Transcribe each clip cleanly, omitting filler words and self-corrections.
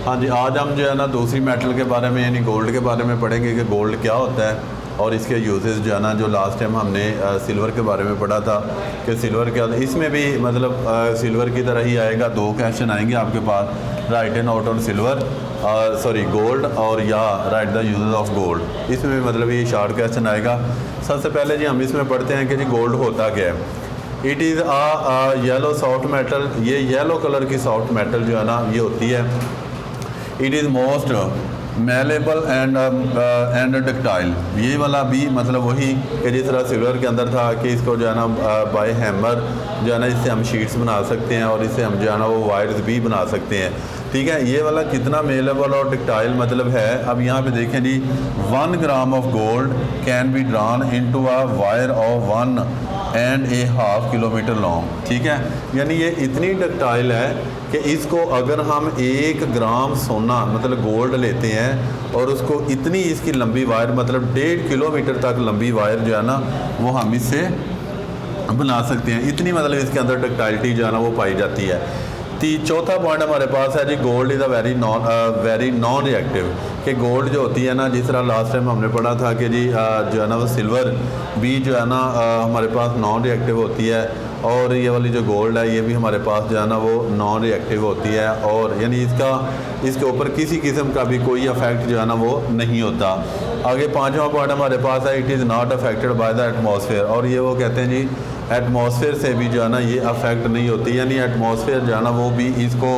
हाँ जी, आज हम जो है ना दूसरी मेटल के बारे में यानी गोल्ड के बारे में पढ़ेंगे कि गोल्ड क्या होता है और इसके यूजेस जो है ना, जो लास्ट टाइम हमने सिल्वर के बारे में पढ़ा था कि सिल्वर क्या होता है। इसमें भी मतलब सिल्वर की तरह ही आएगा, दो क्वेश्चन आएंगे आपके पास, write and out on silver sorry gold और या write the uses of gold. इसमें भी मतलब ये शॉर्ट क्वेश्चन आएगा। सबसे पहले जी हम इसमें पढ़ते हैं कि जी गोल्ड होता क्या है। It is a yellow soft metal, ये येलो कलर की सॉफ्ट मेटल जो है ना ये होती है। It is most malleable and ductile, ये वाला भी मतलब वही कि जिस तरह सिल्वर के अंदर था कि इसको जो है ना बाय हैमर जो है ना इससे हम शीट्स बना सकते हैं और इससे हम जो है ना वो वायर्स भी बना सकते हैं। ठीक है, ये वाला कितना मेलेबल और डक्टाइल मतलब है। अब यहाँ पे देखें जी, 1 gram of gold can be drawn into a wire of 1.5 kilometre long. ठीक है, यानी ये इतनी डक्टाइल है कि इसको अगर हम 1 ग्राम सोना मतलब गोल्ड लेते हैं और उसको इतनी इसकी लंबी वायर मतलब 1.5 किलोमीटर तक लंबी वायर जो है ना वो हम इससे बना सकते हैं। इतनी मतलब इसके अंदर डक्टाइलिटी जो है ना वो पाई जाती है। चौथा पॉइंट हमारे पास है जी, gold is a very non reactive, कि गोल्ड जो होती है ना, जिस तरह लास्ट टाइम हमने पढ़ा था कि जी जो है ना वो सिल्वर भी जो है ना हमारे पास नॉन रिएक्टिव होती है और ये वाली जो गोल्ड है ये भी हमारे पास जो है ना वो नॉन रिएक्टिव होती है और यानी इसके ऊपर किसी किस्म का भी कोई इफेक्ट जो है ना वो नहीं होता। आगे 5वां पॉइंट हमारे पास है, it is not affected by the atmosphere, और ये वो कहते हैं जी एटमॉस्फेयर से भी जो है ना ये अफेक्ट नहीं होती, यानी एटमॉस्फेयर जो है ना वो भी इसको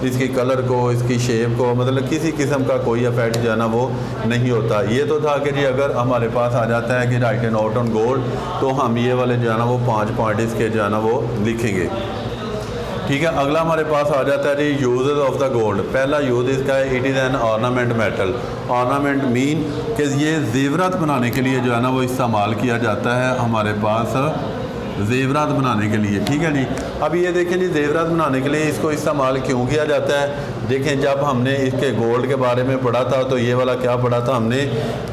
इसकी कलर को इसकी शेप को मतलब किसी किस्म का कोई इफेक्ट जो है ना वो नहीं होता। ये तो था कि जी अगर हमारे पास आ जाता है कि right and out on gold तो हम ये वाले जो है ना वो 5 पॉइंट इसके जो है ना वो लिखेंगे। ठीक है, अगला हमारे पास आ जाता है जी यूजेस ऑफ द गोल्ड। पहला यूज इसका है, it is an ornament metal. Ornament mean कि ये जेवरात बनाने के लिए जो है ना वो इस्तेमाल किया जाता है हमारे पास जेवरात बनाने के लिए। ठीक है जी, अब ये देखें जी जेवरात बनाने के लिए इसको इस्तेमाल क्यों किया जाता है। देखें, जब हमने इसके गोल्ड के बारे में पढ़ा था तो ये वाला क्या पढ़ा था हमने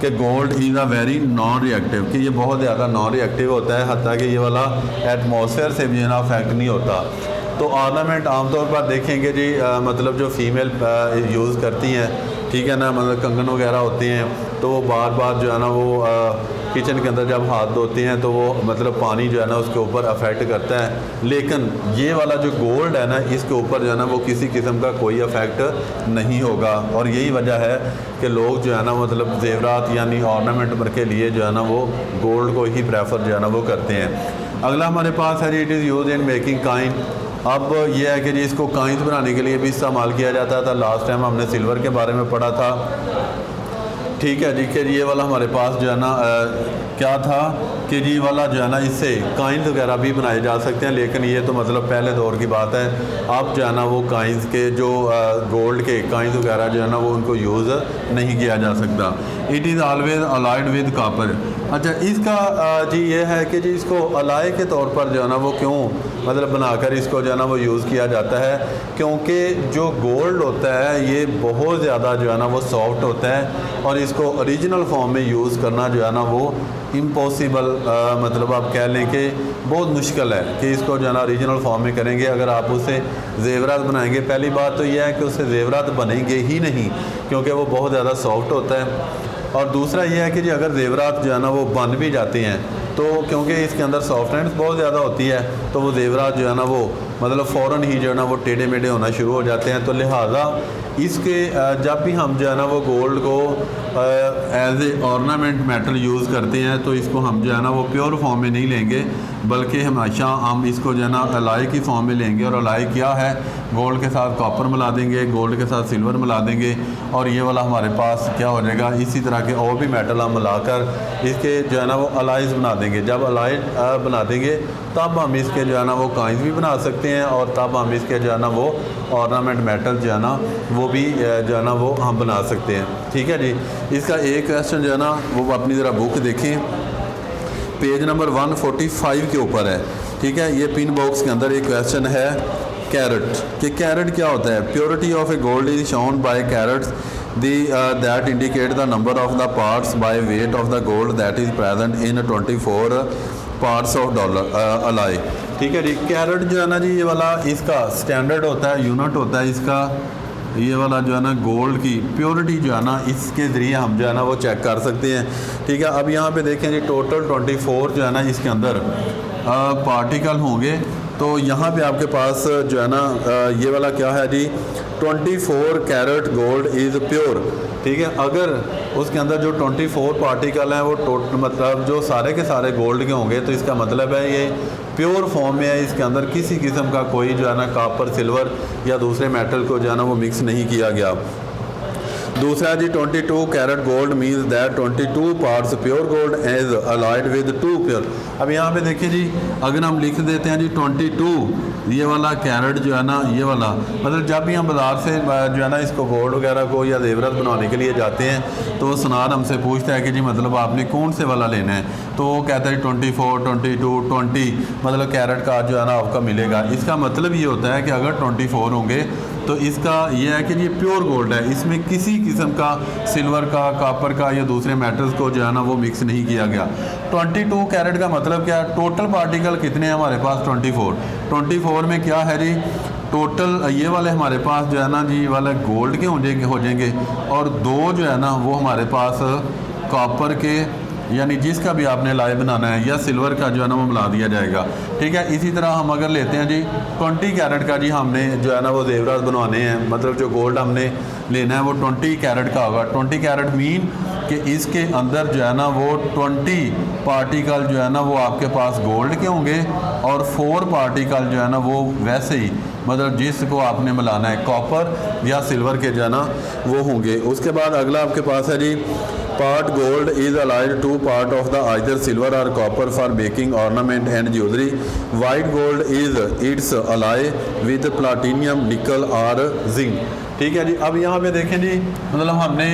कि gold is a very non reactive, कि ये बहुत ज़्यादा नॉन रिएक्टिव होता है, हत्ता कि ये वाला एटमॉस्फेयर से भी ना अफेक्ट नहीं होता। तो ऑर्नामेंट आमतौर पर देखेंगे जी मतलब जो फीमेल यूज़ करती हैं, ठीक है ना, मतलब कंगन वगैरह होते हैं तो वो बार बार जो है ना वो किचन के अंदर जब हाथ धोते हैं तो वो मतलब पानी जो है ना उसके ऊपर अफेक्ट करता है। लेकिन ये वाला जो गोल्ड है ना इसके ऊपर जो है ना वो किसी किस्म का कोई अफेक्ट नहीं होगा और यही वजह है कि लोग जो है ना मतलब जेवरात यानी ऑर्नामेंट के लिए जो है ना वो गोल्ड को ही प्रेफर जो है ना वो करते हैं। अगला हमारे पास है, it is use in making coin. अब यह है कि जी इसको काइंस बनाने के लिए भी इस्तेमाल किया जाता था। लास्ट टाइम हमने सिल्वर के बारे में पढ़ा था। ठीक है जी, कि ये वाला हमारे पास जो है ना क्या था कि जी वाला जो है ना इससे काइंस वगैरह भी बनाए जा सकते हैं, लेकिन ये तो मतलब पहले दौर की बात है। अब जो है ना वो काइंस के जो गोल्ड के काइंस वगैरह जो है ना वो उनको यूज़ नहीं किया जा सकता। It is always allied with copper. अच्छा, इसका जी ये है कि जी इसको अलाय के तौर पर जो है ना वो क्यों मतलब बनाकर इसको जो है ना वो यूज़ किया जाता है, क्योंकि जो गोल्ड होता है ये बहुत ज़्यादा जो है ना वो सॉफ्ट होता है और इसको ओरिजिनल फॉर्म में यूज़ करना जो है ना वो इम्पॉसिबल मतलब आप कह लें कि बहुत मुश्किल है कि इसको जो है ना ओरिजिनल फॉर्म में करेंगे। अगर आप उसे जेवरात बनाएंगे, पहली बात तो यह है कि उससे जेवरात बनेंगे ही नहीं क्योंकि वो बहुत ज़्यादा सॉफ्ट होता है। और दूसरा ये है कि जी अगर जेवरात जो है ना वो बन भी जाते हैं तो क्योंकि इसके अंदर सॉफ्टनेस बहुत ज़्यादा होती है तो वो जेवरात जो है ना वो मतलब फ़ौरन ही जो है ना वो टेढ़े मेढ़े होना शुरू हो जाते हैं। तो लिहाजा इसके जब भी हम जो है ना वो गोल्ड को as a ornament metal use करते हैं तो इसको हम जो है ना वो प्योर फॉर्म में नहीं लेंगे, बल्कि हमेशा हम इसको जो है ना अलाई की फॉर्म में लेंगे। और अलाई क्या है, गोल्ड के साथ कॉपर मिला देंगे, गोल्ड के साथ सिल्वर मिला देंगे और ये वाला हमारे पास क्या हो जाएगा, इसी तरह के और भी मेटल हम मिलाकर इसके जो है ना वो अलाइज बना देंगे। जब अलाई बना देंगे तब हम इसके जो है ना वो काइंस भी बना सकते हैं और तब हम इसके जो है ना वो ऑर्नामेंट मेटल जो है ना वो भी जो है ना वो हम बना सकते हैं। ठीक है जी, इसका एक क्वेश्चन जो है ना वो अपनी ज़रा बुक देखें, पेज नंबर 145 के ऊपर है। ठीक है, ये पिन बॉक्स के अंदर एक क्वेश्चन है कैरेट, कि कैरेट क्या होता है। Purity of a gold is shown by carats that indicate the number of the parts by weight of the gold that is present in 24 parts of dollar alloy। ठीक है जी, carat जो है ना जी ये वाला इसका स्टैंडर्ड होता है, यूनिट होता है इसका ये वाला जो है ना गोल्ड की प्योरिटी जो है ना इसके ज़रिए हम जो है ना वो चेक कर सकते हैं। ठीक है, अब यहाँ पे देखें जी टोटल 24 जो है ना इसके अंदर पार्टिकल होंगे। तो यहाँ पे आपके पास जो है ना ये वाला क्या है जी 24 कैरेट गोल्ड इज़ प्योर। ठीक है, अगर उसके अंदर जो 24 पार्टिकल हैं वो टोटल मतलब जो सारे के सारे गोल्ड के होंगे तो इसका मतलब है ये प्योर फॉर्म में है, इसके अंदर किसी किस्म का कोई जो है ना कॉपर सिल्वर या दूसरे मेटल को जो है ना वो मिक्स नहीं किया गया। दूसरा जी 22 carat gold means that 22 parts pure gold as alloyed with 2 pure. अब यहाँ पे देखिए जी अगर हम लिख देते हैं जी 22 ये वाला कैरेट जो है ना ये वाला मतलब जब भी हम बाज़ार से जो है ना इसको गोल्ड वगैरह को या जेवरात बनवाने के लिए जाते हैं तो सुनार हमसे पूछता है कि जी मतलब आपने कौन से वाला लेना है, तो वो कहता है 24, 22, 20 मतलब कैरेट का जो है ना आपका मिलेगा। इसका मतलब ये होता है कि अगर 24 होंगे तो इसका यह है कि ये प्योर गोल्ड है, इसमें किसी किस्म का सिल्वर का कॉपर का या दूसरे मेटल्स को जो है ना वो मिक्स नहीं किया गया। 22 कैरेट का मतलब क्या है, टोटल पार्टिकल कितने हैं हमारे पास 24 में क्या है जी टोटल ये वाले हमारे पास जो है ना जी वाले गोल्ड के हो जाएंगे और 2 जो है ना वो हमारे पास कॉपर के यानी जिसका भी आपने लाई बनाना है या सिल्वर का जो है ना वो मिला दिया जाएगा। ठीक है, इसी तरह हम अगर लेते हैं जी 20 कैरेट का जी हमने जो है ना वो जेवरात बनवाने हैं मतलब जो गोल्ड हमने लेना है वो 20 कैरेट का होगा। 20 कैरेट मीन कि इसके अंदर जो है ना वो 20 पार्टिकल जो है ना वो आपके पास गोल्ड के होंगे और 4 पार्टिकल जो है ना वो वैसे ही मतलब जिसको आपने मिलाना है कॉपर या सिल्वर के जो है ना वो होंगे। उसके बाद अगला आपके पास है जी part gold is alloyed to part of the either silver और copper for making ornament and jewellery. White gold is its alloy with platinum nickel और जिंक। ठीक है जी, अब यहाँ पे देखें जी मतलब हमने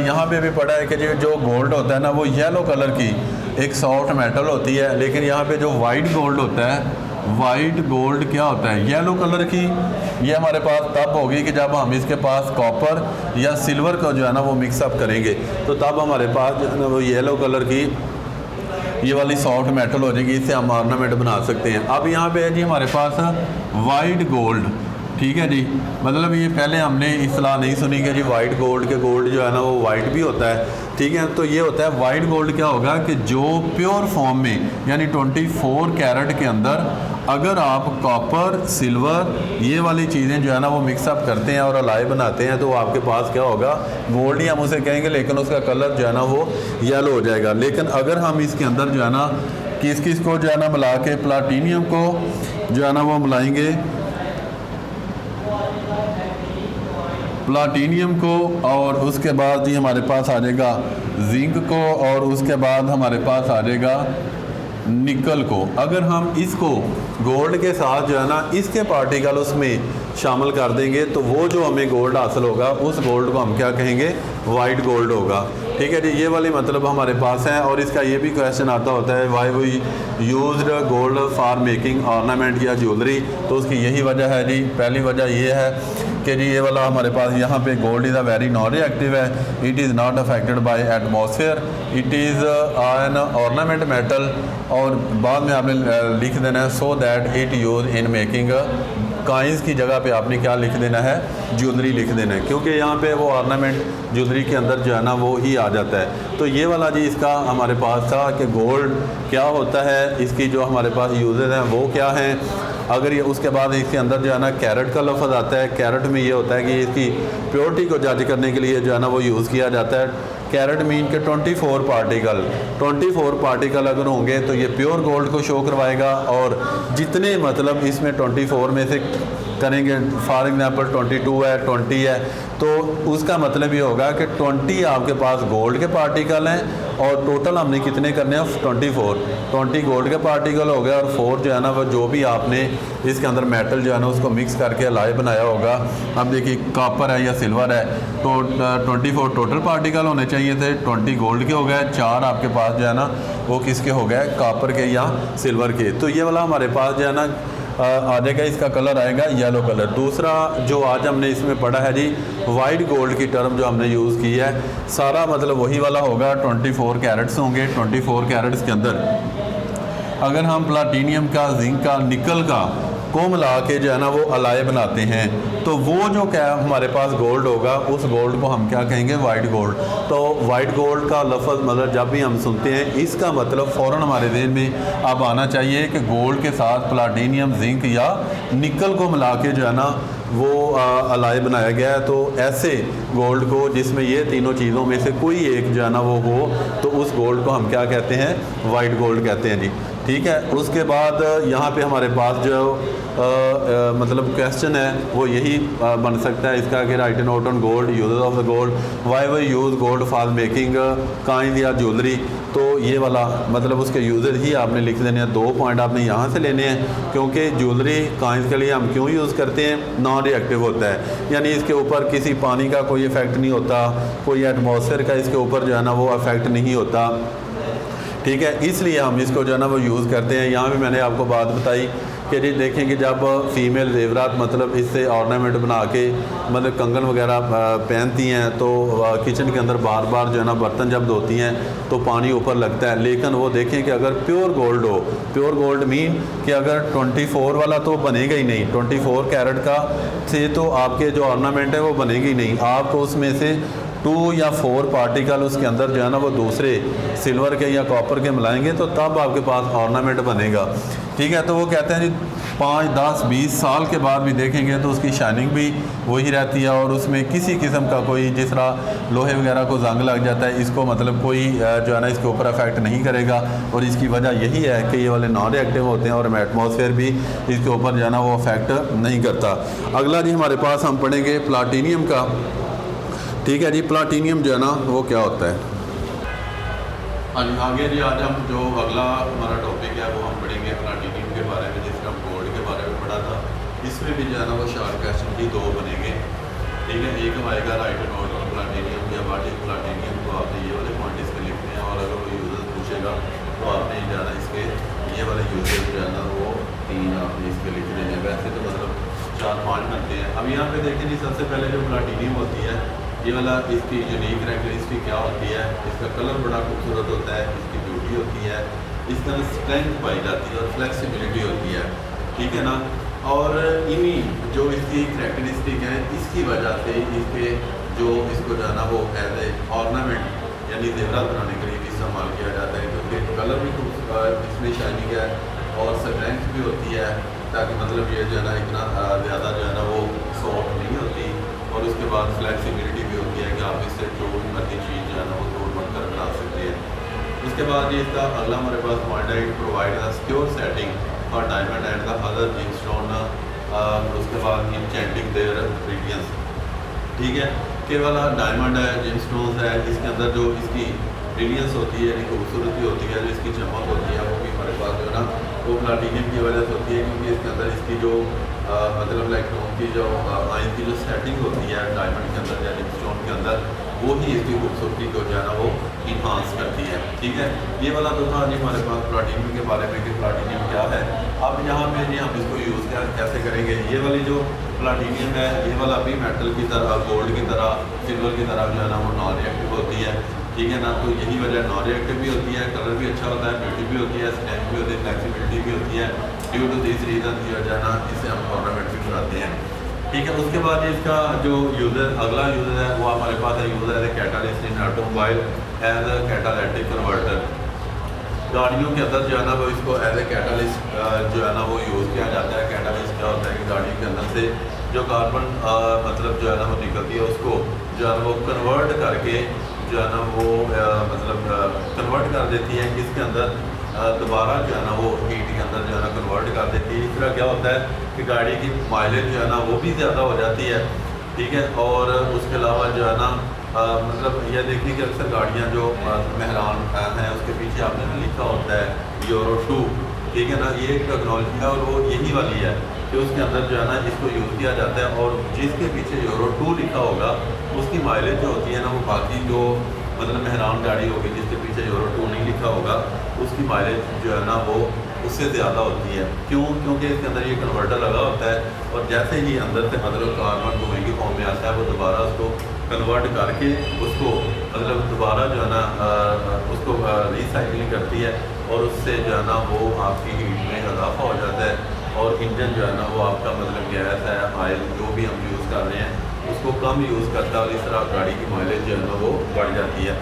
यहाँ पे भी पढ़ा है कि जो गोल्ड होता है ना वो येलो कलर की एक सॉफ्ट मेटल होती है, लेकिन यहाँ पे जो वाइट गोल्ड होता है वाइट गोल्ड क्या होता है येलो कलर की। ये हमारे पास तब होगी कि जब हम इसके पास कॉपर या सिल्वर का जो है ना वो मिक्सअप करेंगे तो तब हमारे पास जो है ना वो येलो कलर की ये वाली सॉफ्ट मेटल हो जाएगी, इससे हम ऑर्नामेंट बना सकते हैं। अब यहाँ पे है जी हमारे पास वाइट गोल्ड। ठीक है जी, मतलब ये पहले हमने इस्तेलाह नहीं सुनी कि जी वाइट गोल्ड के गोल्ड जो है ना वो वाइट भी होता है। ठीक है, तो ये होता है वाइट गोल्ड क्या होगा कि जो प्योर फॉर्म में यानी 24 कैरेट के अंदर अगर आप कॉपर सिल्वर ये वाली चीज़ें जो है ना वो मिक्सअप करते हैं और अलाई बनाते हैं तो आपके पास क्या होगा गोल्ड ही हम उसे कहेंगे, लेकिन उसका कलर जो है ना वो येलो हो जाएगा। लेकिन अगर हम इसके अंदर जो है ना किस किस को जो है ना मिला के प्लाटिनियम को जो है ना वो मिलाएंगे प्लाटिनियम को और उसके बाद ही हमारे पास आ जाएगा जिंक को और उसके बाद हमारे पास आ जाएगा निकल को। अगर हम इसको गोल्ड के साथ जो है ना इसके पार्टिकल उसमें शामिल कर देंगे तो वो जो हमें गोल्ड हासिल होगा उस गोल्ड को हम क्या कहेंगे वाइट गोल्ड होगा। ठीक है जी, ये वाली मतलब हमारे पास है। और इसका ये भी क्वेश्चन आता होता है why we used gold for making ornament या ज्वेलरी, तो उसकी यही वजह है जी। पहली वजह ये है कि जी ये वाला हमारे पास यहाँ पे gold is a very non reactive है, it is not affected by atmosphere, it is an ornament metal. और बाद में आपने लिख देना है so that it use in making coins की जगह पे आपने क्या लिख देना है ज्वेलरी लिख देना है, क्योंकि यहाँ पे वो ऑर्नामेंट ज्वेलरी के अंदर जो है ना वो ही आ जाता है। तो ये वाला जी इसका हमारे पास था कि गोल्ड क्या होता है, इसकी जो हमारे पास यूजेज हैं वो क्या हैं। अगर ये उसके बाद इसके अंदर जो है ना कैरेट का लफ्ज़ आता है, कैरेट में ये होता है कि इसकी प्योरिटी को जज करने के लिए जो है ना वो यूज़ किया जाता है। कैरेट मीन के 24 पार्टिकल अगर होंगे तो ये प्योर गोल्ड को शो करवाएगा। और जितने मतलब इसमें 24 में से करेंगे फॉर एग्जांपल 22 है 20 है तो उसका मतलब ये होगा कि 20 आपके पास गोल्ड के पार्टिकल हैं और टोटल हमने कितने करने हैं 20 गोल्ड के पार्टिकल हो गए और 4 जो है ना वो जो भी आपने इसके अंदर मेटल जो है ना उसको मिक्स करके अलाई बनाया होगा। अब देखिए कॉपर है या सिल्वर है तो 24 टोटल पार्टिकल होने चाहिए थे, 20 गोल्ड के हो गए, 4 आपके पास जो है ना वो किसके हो गए कॉपर के या सिल्वर के। तो ये वाला हमारे पास जो है ना आ जाएगा, इसका कलर आएगा येलो कलर। दूसरा जो आज हमने इसमें पढ़ा है जी वाइट गोल्ड की टर्म जो हमने यूज़ की है सारा मतलब वही वाला होगा, 24 कैरेट्स होंगे। 24 कैरेट्स के अंदर अगर हम प्लाटिनियम का जिंक का निकल का को मिला के जो है ना वो अलाय बनाते हैं। तो वो जो क्या हमारे पास गोल्ड होगा, उस गोल्ड को हम क्या कहेंगे, वाइट गोल्ड। तो वाइट गोल्ड का लफ्ज़ मतलब जब भी हम सुनते हैं, इसका मतलब फ़ौरन हमारे ज़हन में अब आना चाहिए कि गोल्ड के साथ प्लाटिनियम, जिंक या निकल को मिला के जो है ना वो अलाय बनाया गया है। तो ऐसे गोल्ड को जिसमें ये तीनों चीज़ों में से कोई एक जो है ना वो हो, तो उस गोल्ड को हम क्या कहते हैं, वाइट गोल्ड कहते हैं जी। ठीक है। उसके बाद यहाँ पे हमारे पास जो मतलब क्वेश्चन है वो यही बन सकता है इसका कि write note on gold, uses of the gold, why we use gold for making coin या ज्वेलरी। तो ये वाला मतलब उसके यूजेस ही आपने लिख देने हैं। 2 पॉइंट आपने यहाँ से लेने हैं, क्योंकि ज्वेलरी काइंस के लिए हम क्यों यूज़ करते हैं, नॉन रिएक्टिव होता है, यानी इसके ऊपर किसी पानी का कोई इफ़ेक्ट नहीं होता, कोई एटमॉस्फेयर का इसके ऊपर जो है ना वो इफ़ेक्ट नहीं होता। ठीक है, इसलिए हम इसको जो है ना वो यूज़ करते हैं। यहाँ भी मैंने आपको बात बताई कि जी देखें कि जब फ़ीमेल जेवरात मतलब इससे ऑर्नामेंट बना के मतलब कंगन वगैरह पहनती हैं, तो किचन के अंदर बार बार जो है ना बर्तन जब धोती हैं तो पानी ऊपर लगता है। लेकिन वो देखें कि अगर प्योर गोल्ड हो, प्योर गोल्ड मीन कि अगर 24 वाला तो बनेगा ही नहीं, 24 कैरेट का से तो आपके जो ऑर्नामेंट है वो बनेगी नहीं। आपको उसमें से 2 या 4 पार्टिकल उसके अंदर जो है ना वो दूसरे सिल्वर के या कॉपर के मिलाएंगे, तो तब आपके पास ऑर्नामेंट बनेगा। ठीक है। तो वो कहते हैं जी 5, 10, 20 साल के बाद भी देखेंगे तो उसकी शाइनिंग भी वही रहती है, और उसमें किसी किस्म का कोई, जिस तरह लोहे वगैरह को जंग लग जाता है, इसको मतलब कोई जो है ना इसके ऊपर अफेक्ट नहीं करेगा। और इसकी वजह यही है कि ये वाले नॉन रिएक्टिव होते हैं और एटमॉस्फेयर भी इसके ऊपर जो है ना वो अफेक्ट नहीं करता। अगला जी हमारे पास हम पढ़ेंगे प्लाटीनियम का। ठीक है जी, प्लाटीनियम जो है ना वो क्या होता है। हाँ जी, आगे जी आज हम जो अगला हमारा टॉपिक है वो हम पढ़ेंगे प्लाटीनियम के बारे में, जिसका हम गोल्ड के बारे में पढ़ा था। इसमें भी जो है ना वो शार्ट क्वेश्चन भी 2 बनेंगे। ठीक है, एक आएगा राइट नोट ऑन प्लाटीनियम या व्हाट इज प्लाटीनियम, तो आपने ये वाले पॉइंट इसके लिखने हैं, और अगर वो यूजर पूछेगा तो आपने जो है ना इसके ये वाले यूजर जो है ना वो 3 आपने इसके लिखने हैं। वैसे तो मतलब 4-5 बनते हैं। अब यहाँ पे देखें जी, सबसे पहले जो प्लाटीनियम होती है, ये वाला इसकी यूनिक कैरेक्टरिस्टिक क्या होती है, इसका कलर बड़ा खूबसूरत होता है, इसकी ब्यूटी होती है, इसका स्ट्रेंथ पाई जाती है और फ्लेक्सिबिलिटी होती है। ठीक है ना। और इन्हीं जो इसकी कैरेक्टरिस्टिक है, इसकी वजह से इसके जो इसको जो है ना वो एज ए ऑर्नामेंट यानी जेवरात बनाने के लिए भी इस्तेमाल किया जाता है, क्योंकि कलर भी इसमें शाइनिंग है और स्ट्रेंथ भी होती है, ताकि मतलब ये जो है ना इतना ज़्यादा जो है ना वो सॉफ्ट नहीं होती। और उसके बाद फ्लेक्सिबिलिटी भी होती है कि आप इससे जो भी मर्जी चीज़ जो है ना वो तोड़ मट कर बना सकते हैं। उसके बाद ये इसका अगला हमारे पास पॉइंट है, it provide the secure setting for diamond and the other gemstone. उसके बाद इंचेंटिंग देयर इंग्रेडिएंट्स। ठीक है, केवल डायमंड है, जिमस्टोन्स है, इसके अंदर जो इसकी ब्रिलियंस होती है, यानी खूबसूरती होती है, जो इसकी चमक होती है, वो भी हमारे पास जो है ना वो प्लाटीनियम की वजह से होती है, क्योंकि इसके अंदर इसकी जो मतलब इलेक्ट्रॉन की जो आयन की जो सेटिंग होती है डायमंड के अंदर या जिमस्टोन के अंदर, वो ही इसकी खूबसूरती को जो है ना वो इन्हांस करती है। ठीक है, ये वाला तो था जी हमारे पास प्लाटीनियम के बारे में कि प्लाटीनियम क्या है। अब यहाँ पे जी हम इसको यूज़ कैसे करेंगे। ये वाली जो प्लाटीनियम है, ये वाला भी मेटल की तरह, गोल्ड की तरह, सिल्वर की तरह जो है ना वो नॉन रिएक्टिव होती है। ठीक है ना। तो यही वजह नॉन रिएक्टिव भी होती है, कलर भी अच्छा होता है, ब्यूटी भी होती है, स्ट्रेंथ भी होती है, फ्लेक्सिबिलिटी भी होती है। ड्यू टू दिस रीज़न की वजह ना इसे हम ऑर्नामेंट भी बनाते हैं। ठीक है। उसके बाद इसका जो यूज़र, अगला यूज़र है वो हमारे पास है, यूज़र है catalyst in automobile as a catalytic converter. गाड़ियों के अंदर जो है ना वो इसको एज ए कैटालिस्ट जो है ना वो यूज़ किया जाता है। कैटालिस्ट क्या होता है कि गाड़ी के अंदर से जो कार्बन मतलब जो है ना वो निकलती है, उसको जो है ना वो कन्वर्ट करके जो है ना वो मतलब कन्वर्ट कर देती है किसके अंदर, दोबारा जो है ना वो हीट के अंदर जो है ना कन्वर्ट कर देती है। इस तरह क्या होता है कि गाड़ी की माइलेज जो है ना वो भी ज़्यादा हो जाती है। ठीक है। और उसके अलावा जो है ना मतलब यह देखिए कि अक्सर गाड़ियाँ जो मेहरान हैं उसके पीछे आपने लिखा होता है यूरो 2। ठीक है ना, ये एक टेक्नोलॉजी है और वो यही वाली है कि उसके अंदर जो है ना इसको यूज़ किया जाता है, और जिसके पीछे यूरो 2 लिखा होगा उसकी माइलेज जो होती है ना वो बाकी जो मतलब मेहरान गाड़ी होगी जिसके पीछे यूरो 2 नहीं लिखा होगा उसकी माइलेज जो है ना वो उससे ज़्यादा होती है। क्यों? क्योंकि इसके अंदर ये कन्वर्टर लगा होता है, और जैसे ही अंदर से मतलब कार्बन धुएं की फॉर्म में आता है वो दोबारा उसको कन्वर्ट करके उसको मतलब दोबारा जो है ना उसको रिसाइकलिंग करती है, और उससे जो है ना वो आपकी हीट में इजाफा हो जाता है। और इंजन जो है ना वो आपका मतलब गैस है, ऑयल जो भी हम यूज़ कर रहे हैं उसको कम यूज़ करता है और इस तरह गाड़ी की माइलेज जो है ना वो बढ़ जाती है।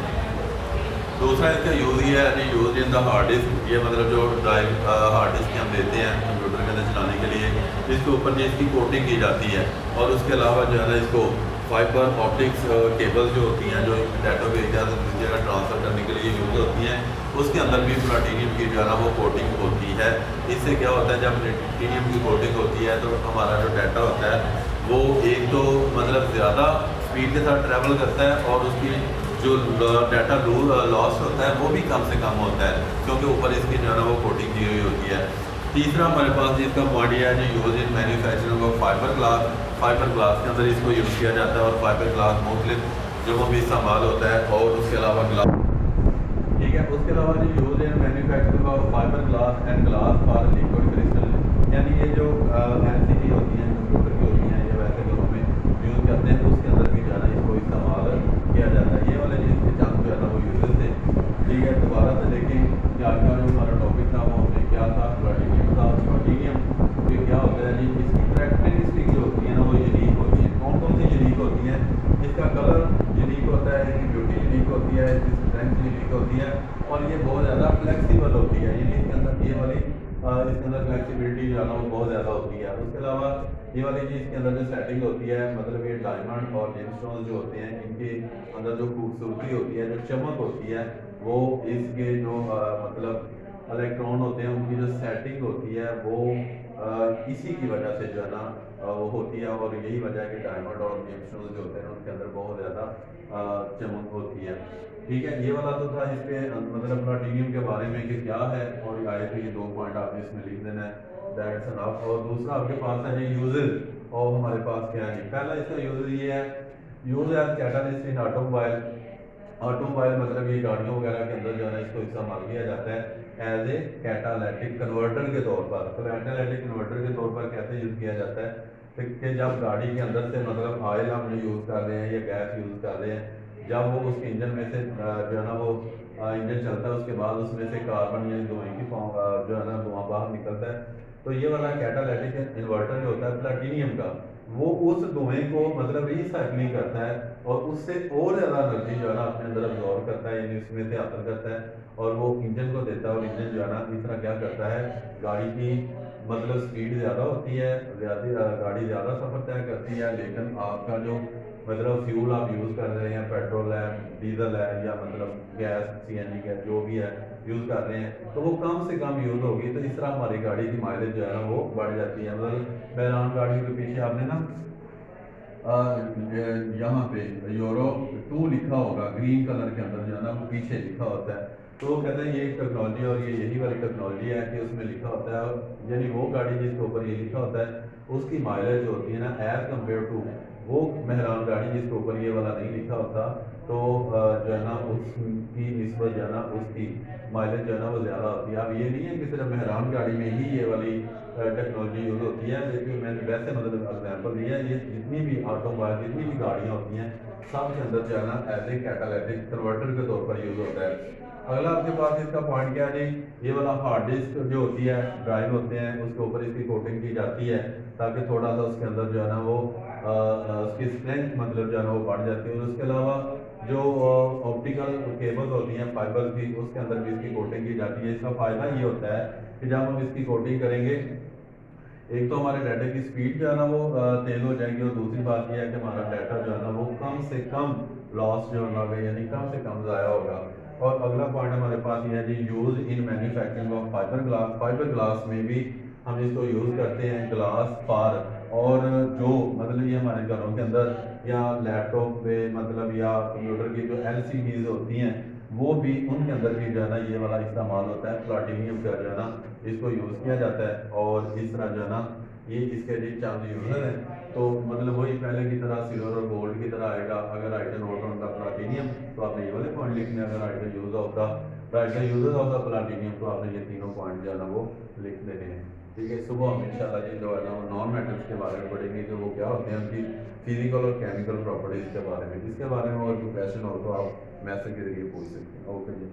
दूसरा इसका यूज़ ये है जी, use in the hard disk, ये मतलब जो ड्राइव हार्ड डिस्क हम देते हैं कंप्यूटर के अंदर चलाने के लिए, इसके ऊपर जो इसकी कोटिंग की जाती है। और उसके अलावा जो है ना इसको फाइबर ऑप्टिक्स केबल जो होती हैं जो डाटा को एक जगह से दूसरी जगह ट्रांसफ़र करने के लिए यूज़ होती हैं, उसके अंदर भी प्लाटीनियम की जो है ना वो कोटिंग होती है। इससे क्या होता है, जब प्लाटीनियम की कोटिंग होती है तो हमारा जो डाटा होता है वो एक तो मतलब ज़्यादा स्पीड के साथ ट्रैवल करता है और उसकी जो डाटा लॉस होता है वो भी कम से कम होता है, क्योंकि ऊपर इसकी जो है ना वो कोटिंग की हुई होती है। तीसरा हमारे पास इसका पॉइंट यह है जो use in manufacturing of fibre glass के अंदर इसको यूज़ किया जाता है और फाइबर ग्लास मुख्तलिफ जगहों में इस्तेमाल होता है। और उसके अलावा ग्लास, ठीक है, उसके अलावा जो use in manufacturing of fibre glass and glass for liquid crystal, यानी ये जो LCD होती हैं कंप्यूटर की होती हैं या वैसे घरों में यूज़ करते हैं, उसके अंदर भी जो है ना इसको इस्तेमाल किया जाता है। ये वाले जिसके चंद जो है ना वो यूज़ थे। ठीक है, दोबारा से देखें कि आज का जो हमारा टॉपिक था वो हमने क्या था, प्लैटिनियम था। प्लैटिनियम ये क्या होता है जी, इसकी कैरेक्टरिस्टिक जो होती है ना वो यूनिक होती है। कौन कौन सी यूनिक होती हैं? इसका कलर यूनिक होता है, इसकी ब्यूटी यूनिक होती है, इसकी स्ट्रेंथ यूनिक होती है और ये बहुत ज़्यादा फ्लेक्सिबल होती है। यानी इसके अंदर ये वाली इसके अंदर फ्लेक्सिबिलिटी जो है ना वो बहुत ज़्यादा होती है। उसके अलावा ये वाली चीज़ इसके अंदर जो सेटिंग होती है, मतलब ये डायमंड और जेमस्टोन जो होते हैं इनके अंदर जो खूबसूरती होती है, जो चमक होती है, वो इसके जो मतलब इलेक्ट्रॉन होते हैं उनकी जो सेटिंग होती है वो इसी की वजह से जो है ना वो होती है। और यही वजह है कि डायमंड और जेमस्टोन जो होते हैं उनके अंदर बहुत ज़्यादा चमक होती है। ठीक है, ये वाला तो था इस पे मतलब प्लैटिनियम के बारे में कि क्या है, और आए थे ये 2 पॉइंट आपने इसमें लिख देना है, दैट्स एनफ। और दूसरा आपके पास है जी यूजेस, और हमारे पास क्या है जी, पहला इसका यूज ये है, use as catalyst in automobile. Automobile मतलब ये गाड़ियों वगैरह के अंदर जो है ना इसको इस्तेमाल किया जाता है एज ए कैटालिटिक कन्वर्टर के तौर पर। तो कैटालिटिक कन्वर्टर के तौर पर कैसे यूज़ किया जाता है कि जब गाड़ी के अंदर से मतलब ऑयल हम यूज़ कर रहे हैं या गैस यूज़ कर रहे हैं, जब वो उसके इंजन में से जो है ना वो इंजन चलता है, उसके बाद उसमें से कार्बन या धुएँ की फॉर्म जो है ना धुआं बाहर निकलता है। तो ये वाला कैटालिटिक इन्वर्टर जो होता है प्लैटिनियम का, वो उस धुएँ को मतलब रिसाइकलिंग करता है और उससे और ज़्यादा एनर्जी जो है ना अपने अंदर अब्जॉर्ब करता है, यानी उसमें से हासिल करता है और वो इंजन को देता है। और इंजन जो है ना इस तरह क्या करता है, गाड़ी की मतलब स्पीड ज़्यादा होती है, ज़्यादा गाड़ी ज़्यादा सफ़र तय करती है, लेकिन आपका जो मतलब फ्यूल आप यूज़ कर रहे हैं, पेट्रोल है, डीजल है या मतलब गैस CNG गैस जो भी है यूज़ कर रहे हैं, तो वो कम से कम यूज़ होगी। तो इस तरह हमारी गाड़ी की माइलेज जो है ना वो बढ़ जाती है। मतलब बैरान गाड़ी के पीछे आपने ना यहाँ पे यूरो 2 लिखा होगा ग्रीन कलर के अंदर जो है ना वो पीछे लिखा होता है। तो वो कहते हैं ये एक टेक्नोलॉजी और ये यही वाली टेक्नोलॉजी है कि उसमें लिखा होता है, यानी वो गाड़ी जिसके ऊपर ये लिखा होता है उसकी माइलेज जो होती है ना एज कम्पेयर टू वो मेहरान गाड़ी जिसके ऊपर ये वाला नहीं लिखा होता, तो जो है ना उसकी निस्बत जो है ना उसकी माइलेज जो है ना वो ज़्यादा होती है। अब ये नहीं है कि सिर्फ मेहरान गाड़ी में ही ये वाली टेक्नोलॉजी यूज़ होती है, लेकिन मैंने वैसे मतलब एग्जाम्पल दिया है, ये जितनी भी ऑटोमोबाइल जितनी भी गाड़ियाँ होती हैं सब के अंदर जो है ना एज ए कैटालिटिक कन्वर्टर के तौर पर यूज़ होता है। अगला आपके पास इसका पॉइंट क्या है जी, ये वाला हार्ड डिस्क जो होती है, ड्राइव होते हैं, उसके ऊपर इसकी कोटिंग की जाती है ताकि थोड़ा सा उसके अंदर जो है ना वो उसकी स्ट्रेंथ मतलब जो है ना वो बढ़ जाती है। और उसके अलावा जो ऑप्टिकल केबल होती हैं फाइबर की, उसके अंदर भी इसकी कोटिंग की जाती है। इसका फ़ायदा ये होता है कि जब हम इसकी कोटिंग करेंगे, एक तो हमारे डाटा की स्पीड जो है ना वो तेज़ हो जाएगी और दूसरी बात ये है कि हमारा डाटा जो है ना वो कम से कम लॉस जो होगा, यानी कम से कम ज़ाया होगा। और अगला पॉइंट हमारे पास ये है जी use in manufacturing of fibre glass. Fibre glass में भी हम इसको यूज़ करते हैं ग्लास फार, और जो मतलब ये हमारे घरों के अंदर या लैपटॉप पे मतलब या कंप्यूटर की जो LCDs होती हैं वो भी उनके अंदर भी जो है ना ये वाला इस्तेमाल होता है, प्लाटिनियम का जो है ना इसको यूज़ किया जाता है। और इस तरह जो है ना ये इसके लिए चंद यूज़र हैं, तो मतलब वही पहले की तरह सिल्वर और गोल्ड की तरह आएगा। अगर item note on the platinum तो आपने ये वाले पॉइंट लिखने हैं, अगर item use of the users of the platinum तो आपने ये तीनों पॉइंट जो है ना वो लिख देने हैं। ठीक है, सुबह हम इंशाल्लाह ये जो है ना वो नॉन मेटल्स के बारे में पढ़ेंगे, जो वो क्या होते हैं, उनकी फिजिकल और केमिकल प्रॉपर्टीज़ के बारे में। इसके बारे में और कोई क्वेश्चन हो तो आप मैसेज के जरिए पूछ सकते हैं। ओके जी।